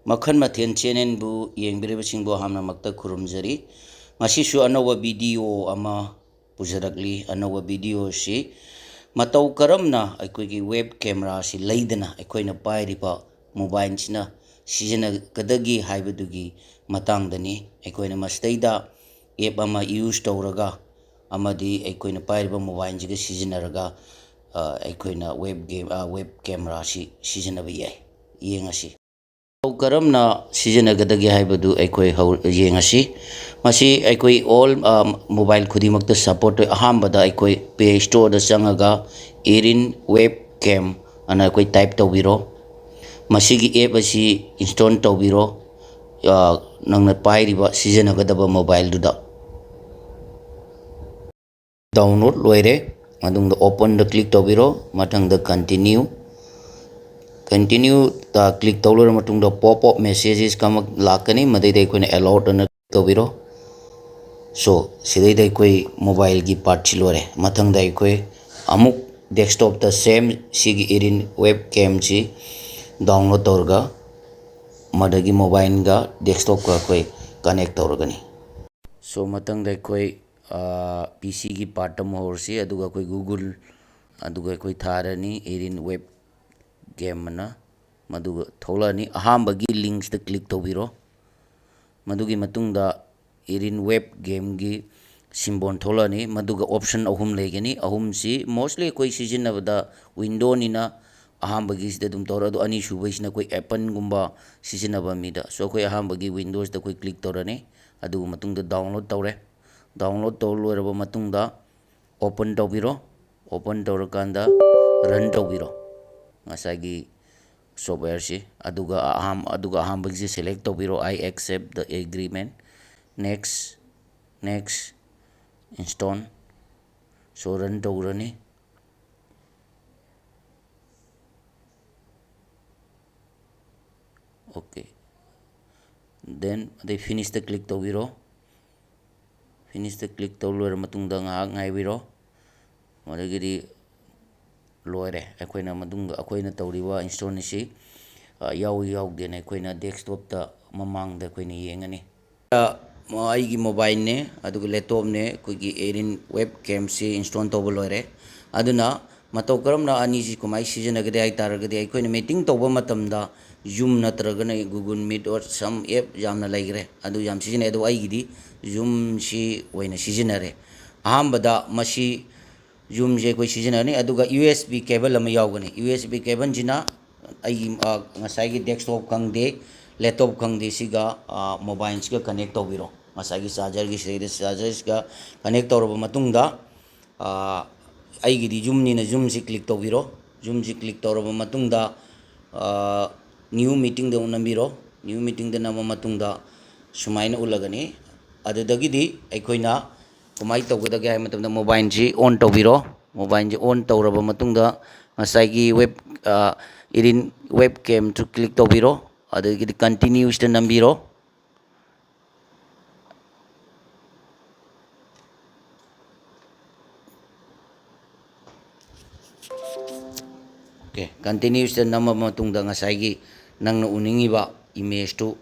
ꯃꯈꯟ ꯃꯊꯦꯜ ꯆꯦꯅꯦꯜꯕꯨ ꯌꯦꯡꯕꯤꯔꯤꯕꯁꯤꯡꯕꯨ ꯍꯥꯟꯅꯃꯛꯇ ꯈꯨꯔꯨꯝꯖꯔꯤ. ꯉꯁꯤꯁꯨ ꯑꯅꯧꯕ ꯚꯤꯗꯤꯑꯣ ꯑꯃ ꯄꯨꯖꯔꯛꯂꯤ. ꯑꯅꯧꯕ ꯚꯤꯗꯤꯑꯣꯁꯤ ꯃꯇꯧ ꯀꯔꯝꯅ ꯑꯩꯈꯣꯏꯒꯤ ꯋꯦꯕ ꯀꯦꯃꯦꯔꯥꯁꯤ ꯂꯩꯗꯅ ꯑꯩꯈꯣꯏꯅ ꯄꯥꯏꯔꯤꯕ ꯃꯣꯕꯥꯏꯜꯁꯤꯅ ꯁꯤꯖꯤꯟꯅꯒꯗꯒꯦ ꯍꯥꯏꯕꯗꯨꯒꯤ ꯃꯇꯥꯡꯗꯅꯤ. ꯑꯩꯈꯣꯏꯅ ꯃꯁꯤꯗꯩꯗ ꯑꯦꯞ ꯑꯃ ꯌꯨꯁ ꯇꯧꯔꯒ ꯑꯃꯗꯤ ꯑꯩꯈꯣꯏꯅ ꯄꯥꯏꯔꯤꯕ ꯃꯣꯕꯥꯏꯜꯁꯤꯒ ꯁꯤꯖꯤꯟꯅꯔꯒ ꯑꯩꯈꯣꯏꯅ ꯋꯦꯕ ꯀꯦꯃꯦꯔꯥꯁꯤ ꯁꯤꯖꯤꯟꯅꯕ ꯌꯥꯏ. ꯌꯦꯡꯉꯁꯤ. ꯃꯇꯧ ꯀꯔꯝꯅ ꯁꯤꯖꯤꯟꯅꯒꯗꯒꯦ ꯍꯥꯏꯕꯗꯨ ꯑꯩꯈꯣꯏ ꯌꯦꯡꯉꯁꯤ. ꯃꯁꯤ ꯑꯩꯈꯣꯏ ꯑꯣꯜ ꯃꯣꯕꯥꯏꯜ ꯈꯨꯗꯤꯡꯃꯛꯇ ꯁꯄꯣꯔꯠ ꯇꯧꯏ. ꯑꯍꯥꯟꯕꯗ ꯑꯩꯈꯣꯏ ꯄ꯭ꯂꯦ ꯁ꯭ꯇꯣꯔꯗ ꯆꯪꯉꯒ ꯏꯔꯤꯟ ꯋꯦꯕꯀꯦꯝ ꯑꯅ ꯑꯩꯈꯣꯏ ꯇꯥꯏꯞ ꯇꯧꯕꯤꯔꯣ. ꯃꯁꯤꯒꯤ ꯑꯦꯞ ꯑꯁꯤ ꯏꯟꯁꯇꯣꯜ ꯇꯧꯕꯤꯔꯣ ꯅꯪꯅ ꯄꯥꯏꯔꯤꯕ ꯁꯤꯖꯤꯟꯅꯒꯗꯕ ꯃꯣꯕꯥꯏꯜꯗꯨꯗ. ꯗꯥꯎꯟꯂꯣꯗ ꯂꯣꯏꯔꯦ. ꯃꯇꯨꯡꯗ ꯑꯣꯄꯟꯗ ꯀ꯭ꯂꯤꯛ ꯇꯧꯕꯤꯔꯣ. ꯃꯊꯪꯗ ꯀꯟꯇꯤꯅ꯭ꯌꯨ ꯀ꯭ꯂꯤꯛ ꯇꯧ ꯂꯣꯏꯔꯕ ꯃꯇꯨꯡꯗ ꯄꯣꯞ ꯑꯞ ꯃꯦꯁꯦꯖꯦꯁ ꯑꯃ ꯂꯥꯛꯀꯅꯤ. ꯃꯗꯩꯗ ꯑꯩꯈꯣꯏꯅ ꯑꯦꯂꯥꯎꯠ ꯑꯅ ꯇꯧꯕꯤꯔꯣ. ꯁꯤꯗꯩꯗ ꯑꯩꯈꯣꯏ ꯃꯣꯕꯥꯏꯜꯒꯤ ꯄꯥꯔꯠꯁꯤ ꯂꯣꯏꯔꯦ. ꯃꯊꯪꯗ ꯑꯩꯈꯣꯏ ꯑꯃꯨꯛ ꯗꯦꯛꯁꯇꯣꯞꯇ ꯁꯦꯝ ꯁꯤꯒꯤ ꯏꯔꯤꯟ ꯋꯦꯕꯀꯦꯝꯁꯤ ꯗꯥꯎꯟꯂꯣꯗ ꯇꯧꯔꯒ ꯃꯗꯒꯤ ꯃꯣꯕꯥꯏꯜꯒ ꯗꯦꯛꯁꯇꯣꯞꯀ ꯑꯩꯈꯣꯏ ꯀꯅꯦꯛ ꯇꯧꯔꯒꯅꯤ. ꯃꯊꯪꯗ ꯑꯩꯈꯣꯏ ꯄꯤ ꯁꯤꯒꯤ ꯄꯥꯔꯠ ꯑꯃ ꯍꯧꯔꯁꯤ. ꯑꯗꯨꯒ ꯑꯩꯈꯣই ꯒꯨꯒꯜ ꯑꯗꯨꯒ ꯑꯩꯈꯣꯏ ꯊꯥꯔꯅꯤ ꯏꯔꯤꯟ ꯋꯦꯕ ꯒꯦꯝ ꯑꯅ. ꯃꯗꯨꯒ ꯊꯣꯛꯂꯛꯑꯅꯤ. ꯑꯍꯥꯟꯕꯒꯤ ꯂꯤꯡꯛꯁꯇ ꯀ꯭ꯂꯤꯛ ꯇꯧꯕꯤꯔꯣ. ꯃꯗꯨꯒꯤ ꯃꯇꯨꯡꯗ ꯏꯔꯤꯟ ꯋꯦꯕ ꯒꯦꯝꯒꯤ ꯁꯤꯝꯕꯣꯜ ꯊꯣꯛꯂꯛꯑꯅꯤ. ꯃꯗꯨꯒ ꯑꯣꯞꯁꯟ ꯑꯍꯨꯝ ꯂꯩꯒꯅꯤ. ꯑꯍꯨꯝꯁꯤ ꯃꯣꯁꯂꯤ ꯑꯩꯈꯣꯏ ꯁꯤꯖꯤꯟꯅꯕꯗ ꯋꯤꯟꯗꯣꯅꯤꯅ ꯑꯍꯥꯟꯕꯒꯤꯁꯤꯗ ꯑꯗꯨꯝ ꯇꯧꯔ, ꯑꯗꯣ ꯑꯅꯤꯁꯨꯕꯒꯤꯁꯤꯅ ꯑꯩꯈꯣꯏ ꯑꯦꯄꯜꯒꯨꯝꯕ ꯁꯤꯖꯤꯟꯅꯕ ꯃꯤꯗ. ꯑꯩꯈꯣꯏ ꯑꯍꯥꯟꯕꯒꯤ ꯋꯤꯟꯗꯣꯁꯇ ꯑꯩꯈꯣꯏ ꯀ꯭ꯂꯤꯛ ꯇꯧꯔꯅꯤ. ꯑꯗꯨꯒ ꯃꯇꯨꯡꯗ ꯗꯥꯎꯟꯂꯣꯗ ꯇꯧꯔꯦ. ꯗꯥꯎꯟꯂꯣꯗ ꯇꯧ ꯂꯣꯏꯔꯕ ꯃꯇꯨꯡꯗ ꯑꯣꯄꯟ ꯇꯧꯕꯤꯔꯣ. ꯑꯣꯄꯟ ꯇꯧꯔꯀꯥꯟꯗ ꯔꯟ ꯇꯧꯕꯤꯔꯣ ꯉꯁꯥꯏꯒꯤ ꯁꯣꯐꯋꯦꯌꯔꯁꯤ. ꯑꯗꯨꯒ ꯑꯍꯥꯟꯕꯒꯤꯁꯤ ꯁꯦꯂꯦꯛ ꯇꯧꯕꯤꯔꯣ. ꯑꯥꯏ ꯑꯦꯛꯁꯦꯞ ꯗ ꯑꯦꯒ꯭ꯔꯤꯃꯦꯟ. Next install. ꯔꯟ ꯇꯧꯔꯅꯤ. ꯑꯣꯀꯦ. ꯑꯗꯩ ꯐꯤꯅꯤꯁꯇ ꯀ꯭ꯂꯤꯛ ꯇꯧꯕꯤꯔꯣ. ꯐꯤꯅꯤꯁꯇ ꯀ꯭ꯂꯤꯛ ꯇꯧ ꯂꯣꯏꯔ ꯃꯇꯨꯡꯗ ꯉꯥꯏꯍꯥꯛ ꯉꯥꯏꯕꯤꯔꯣ. ꯃꯗꯒꯤꯗꯤ ꯂꯣꯏꯔꯦ. ꯑꯩꯈꯣꯏꯅ ꯇꯧꯔꯤꯕ ꯏꯟꯁꯇꯣꯜ ꯑꯁꯤ ꯌꯥꯎꯗꯦꯅ ꯑꯩꯈꯣꯏꯅ ꯗꯦꯛꯁꯇꯣꯞꯇ ꯃꯃꯥꯡꯗ ꯑꯩꯈꯣꯏꯅ ꯌꯦꯡꯉꯅꯤ. ꯑꯩꯒꯤ ꯃꯣꯕꯥꯏꯜꯅꯦ ꯑꯗꯨꯒ ꯂꯦꯞꯇꯣꯞꯅꯦ ꯑꯩꯈꯣꯏꯒꯤ ꯏꯔꯤꯟ ꯋꯦꯕ ꯀꯦꯝꯁꯤ ꯏꯟꯁꯇꯣꯜ ꯇꯧꯕ ꯂꯣꯏꯔꯦ. ꯑꯗꯨꯅ ꯃꯇꯧ ꯀꯔꯝꯅ ꯑꯅꯤꯁꯤ ꯀꯃꯥꯏꯅ ꯁꯤꯖꯤꯟꯅꯒꯗꯦ ꯍꯥꯏꯇꯥꯔꯒꯗꯤ ꯑꯩꯈꯣꯏꯅ ꯃꯤꯇꯤꯡ ꯇꯧꯕ ꯃꯇꯝꯗ ꯖꯨꯝ ꯅꯠꯇ꯭ꯔꯒꯅ Google meet or some app ꯌꯥꯝꯅ ꯂꯩꯈ꯭ꯔꯦ. ꯑꯗꯨ ꯌꯥꯝ ꯁꯤꯖꯤꯟꯅꯩ. ꯑꯗꯣ ꯑꯩꯒꯤꯗꯤ ꯖꯨꯝꯁꯤ ꯑꯣꯏꯅ ꯁꯤꯖꯤꯟꯅꯔꯦ. ꯑꯍꯥꯟꯕꯗ ꯃꯁꯤ ꯖꯨꯝꯁꯦ ꯑꯩꯈꯣꯏ ꯁꯤꯖꯤꯟꯅꯅꯤ. ꯑꯗꯨꯒ ꯌꯨ ꯑꯦꯁ ꯕꯤ ꯀꯦꯕꯜ ꯑꯃ ꯌꯥꯎꯒꯅꯤ. ꯌꯨ ꯑꯦꯁ ꯕꯤ ꯀꯦꯕꯜꯁꯤꯅ ꯑꯩꯒꯤ ꯉꯁꯥꯏꯒꯤ ꯗꯦꯛꯁꯇꯣꯞ ꯈꯪꯗꯦ ꯂꯦꯞꯇꯣꯞ ꯈꯪꯗꯦ ꯁꯤꯒ ꯃꯣꯕꯥꯏꯜꯁꯤꯒ ꯀꯅꯦꯛ ꯇꯧꯕꯤꯔꯣ. ꯉꯁꯥꯏꯒꯤ ꯁꯤꯗꯩꯗ ꯆꯥꯔꯖꯔꯁꯤꯒ ꯀꯅꯦꯛ ꯇꯧꯔꯕ ꯃꯇꯨꯡꯗ ꯑꯩꯒꯤꯗꯤ ꯖꯨꯝꯅꯤꯅ ꯖꯨꯝꯁꯤ ꯀ꯭ꯂꯤꯛ ꯇꯧꯕꯤꯔꯣ. ꯖꯨꯝꯁꯤ ꯀ꯭ꯂꯤꯛ ꯇꯧꯔꯕ ꯃꯇꯨꯡꯗ ꯅ꯭ꯌꯨ ꯃꯤꯇꯤꯡꯗ ꯑꯃꯨꯛ ꯅꯝꯕꯤꯔꯣ. ꯅ꯭ꯌꯨ ꯃꯤꯇꯤꯡꯗ ꯅꯝꯕ ꯃꯇꯨꯡꯗ ꯁꯨꯃꯥꯏꯅ ꯎꯠꯂꯒꯅꯤ. ꯑꯗꯨꯗꯒꯤꯗꯤ ꯑꯩꯈꯣꯏꯅ ꯀꯃꯥꯏꯅ ꯇꯧꯒꯗꯒꯦ ꯍꯥꯏꯕ ꯃꯇꯝꯗ ꯃꯣꯕꯥꯏꯜꯁꯤ ꯑꯣꯟ ꯇꯧꯕꯤꯔꯣ. ꯃꯣꯕꯥꯏꯜꯁꯤ ꯑꯣꯟ ꯇꯧꯔꯕ ꯃꯇꯨꯡꯗ ꯉꯁꯥꯏꯒꯤ ꯏꯔꯤꯟ ꯋꯦꯕ ꯀꯦꯝꯁꯨ ꯀ꯭ꯂꯤꯛ ꯇꯧꯕꯤꯔꯣ. ꯑꯗꯒꯤꯗꯤ ꯀꯟꯇꯤꯅ꯭ꯌꯨꯁꯇ ꯅꯝꯕꯤꯔꯣ. ꯑꯣꯀꯦ. ꯀꯟꯇꯤꯅ꯭ꯌꯨꯁꯇ ꯅꯝꯃꯕ ꯃꯇꯨꯡꯗ ꯉꯁꯥꯏꯒꯤ ꯅꯪꯅ ꯎꯅꯤꯡꯉꯤꯕ ꯏꯃꯦꯖꯇꯨ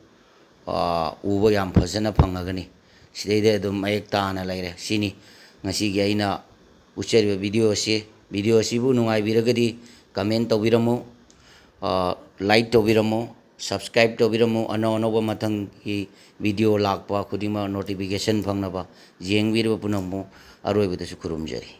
ꯎꯕ ꯌꯥꯝ ꯐꯖꯅ ꯐꯪꯉꯒꯅꯤ. ꯁꯤꯗꯩꯗ ꯑꯗꯨꯝ ꯃꯌꯦꯛ ꯇꯥꯅ ꯂꯩꯔꯦ. ꯁꯤꯅꯤ ꯉꯁꯤꯒꯤ ꯑꯩꯅ ꯎꯠꯆꯔꯤꯕ ꯚꯤꯗꯤꯑꯣ ꯑꯁꯤ. ꯚꯤꯗꯤꯑꯣ ꯑꯁꯤꯕꯨ ꯅꯨꯡꯉꯥꯏꯕꯤꯔꯒꯗꯤ ꯀꯃꯦꯟ ꯇꯧꯕꯤꯔꯝꯃꯨ, ꯂꯥꯏꯛ ꯇꯧꯕꯤꯔꯝꯃꯨ, ꯁꯕꯁꯀ꯭ꯔꯥꯏꯕ ꯇꯧꯕꯤꯔꯝꯃꯨ. ꯑꯅꯧ ꯑꯅꯧꯕ ꯃꯊꯪꯒꯤ ꯚꯤꯗꯤꯑꯣ ꯂꯥꯛꯄ ꯈꯨꯗꯤꯡꯃꯛ ꯅꯣꯇꯤꯐꯤꯀꯦꯁꯟ ꯐꯪꯅꯕ ꯌꯦꯡꯕꯤꯔꯤꯕ ꯄꯨꯝꯅꯃꯛ ꯑꯔꯣꯏꯕꯗꯁꯨ ꯈꯨꯔꯨꯝꯖꯔꯤ.